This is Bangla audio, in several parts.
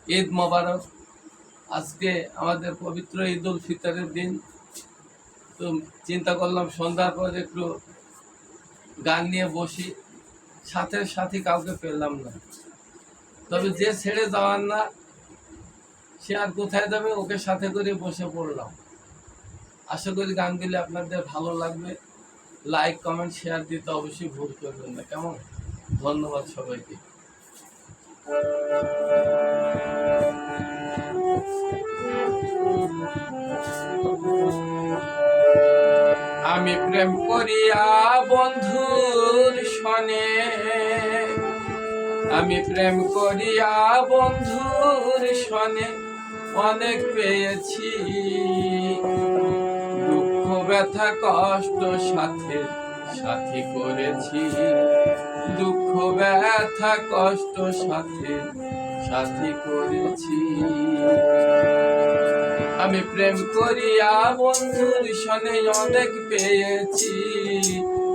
ঈদ মোবারক। আজকে আমাদের পবিত্র ঈদ উল ফিতরের দিন। তো চিন্তা করলাম সন্ধ্যার পর একটু গান নিয়ে বসি। সাথী কাউকে পেলাম না, তবে যে ছেড়ে যাওয়ার না সে আর কোথায় যাবে, ওকে সাথে করে বসে পড়লাম। আশা করি গানগুলি আপনাদের ভালো লাগবে। লাইক কমেন্ট শেয়ার দিতে অবশ্যই ভুল করবেন না, কেমন? ধন্যবাদ সবাইকে। আমি প্রেম করিয়া বন্ধুর সনে, আমি প্রেম করিয়া বন্ধুর সনে অনেক পেয়েছি। দুঃখ ব্যথা কষ্ট সাথে সাথী করেছি, দুঃখ ব্যথা কষ্ট সাথে সাথী করেছি। আমি প্রেম করিয়া বন্ধুর সনে অনেক পেয়েছি,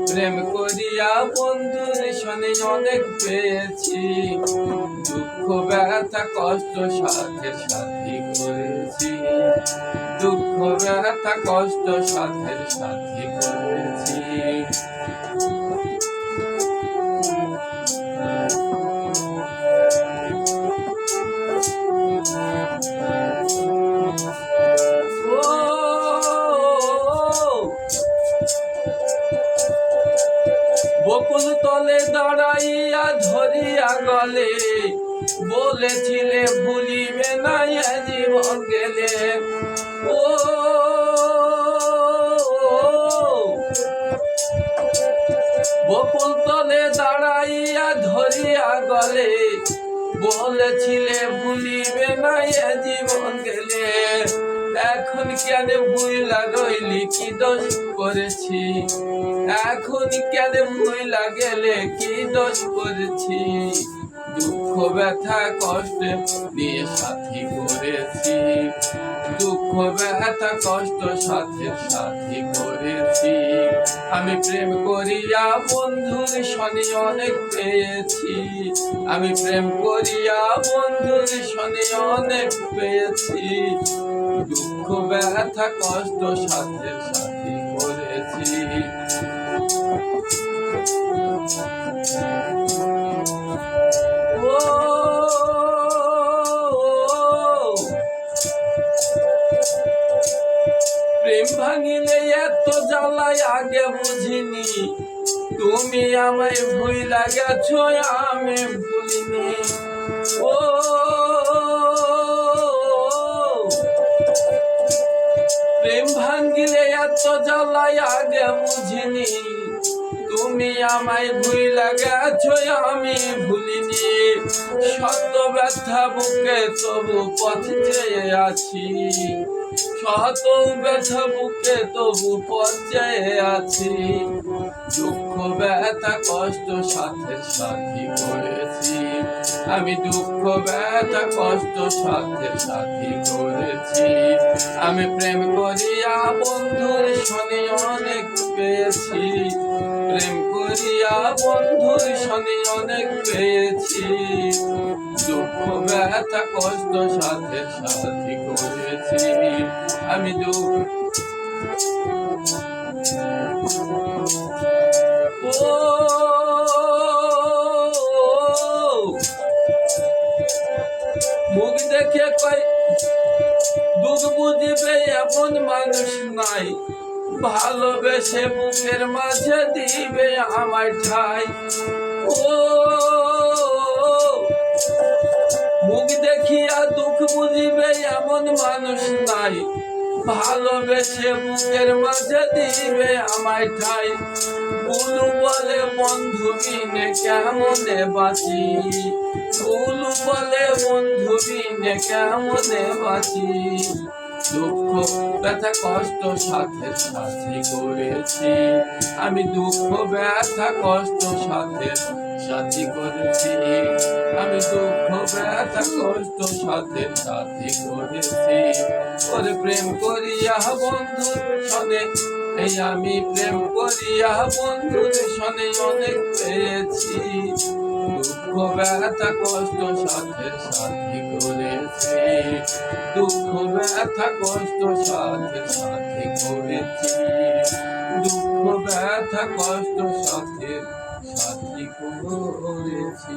প্রেম করিয়া বন্ধুর সনে অনেক পেয়েছি। দুঃখ ব্যথা কষ্ট সাথে সাথী করেছি, দুঃখ ব্যথা কষ্ট সাথে সাথী করেছি। বকুল তলে দাঁড়াইয়া ধরিয়া গলে, বলেছিলে ভুলিবে না জীবন গেলে। ও বকুল তলে দাঁড়াইয়া ধরিয়া গলে, বলেছিলে ভুলিবে না জীবন গেলে। এখন কেন ভুইলা রইলি, কি দোষ করেছি? এখন কেন ভুইলা গেলে, কি দোষ করেছি? দুঃখ ব্যথা কষ্ট নিয়ে সাথী করেছি, দুঃখ ব্যথা কষ্ট সাথে সাথী করেছি। আমি প্রেম করিয়া বন্ধুর সনে অনেক পেয়েছি, আমি প্রেম করিয়া বন্ধুর সনে অনেক পেয়েছি। দুঃখ ব্যথা কষ্ট সাথে সাথী করেছি। প্রেম ভাঙিলে এত জ্বালায় আগে বুঝিনি, তুমি আমায় ভুইলা গেছো আমি ভুলিনি। ও প্রেম ভাঙিলে এত জ্বালায় আগে বুঝিনি, তুমি আমায় ভুইলা গেছো আমি ভুলিনি। শত ব্যথা বুকে তবু পথ চেয়ে আছি, শত ব্যথা বুকে তবু পথ চেয়ে আছি। দুঃখ ব্যথা কষ্ট সাথে সাথী করেছি, আমি দুঃখ ব্যথা কষ্ট সাথে সাথী করেছি। আমি প্রেম করিয়া বন্ধুর সনে অনেক পেয়েছি, প্রেম করিয়া বন্ধুর সনে অনেক পেয়েছি। দুঃখ ব্যথা কষ্ট সাথে সাথী করেছি। আমি মুখ দেখে কই দুঃখ বুঝিবে এমন মানুষ নাই, ভালোবেসে বুকের মাঝে দিবে আমায় ঠাই। ও মুখ দেখিয়া দুঃখ বুঝিবে এমন মানুষ নাই, ভালোবেসে বুকের মাঝে দিবে আমায় ঠাই। বুলু বলে বন্ধু বিনে কেমনে বাঁচি, বুলু বলে বন্ধু বিনে কেমনে বাঁচি। দুঃখ ব্যথা কষ্ট সাথে সাথী করেছি, আমি দুঃখ ব্যথা কষ্ট সাথে সাথী করেছি। আমি দুঃখ ব্যথা কষ্ট সাথে সাথী করেছি। ওরে প্রেম করিয়া বন্ধুর সনে, এই আমি প্রেম করিয়া বন্ধুর সনে অনেক পেয়েছি। দুঃখ ব্যথা কষ্ট সাথে সাথী করে দুঃখ ব্যথা কষ্ট সাথে সাথে করেছি, দুঃখ ব্যথা কষ্ট সাথে সাথে করেছি।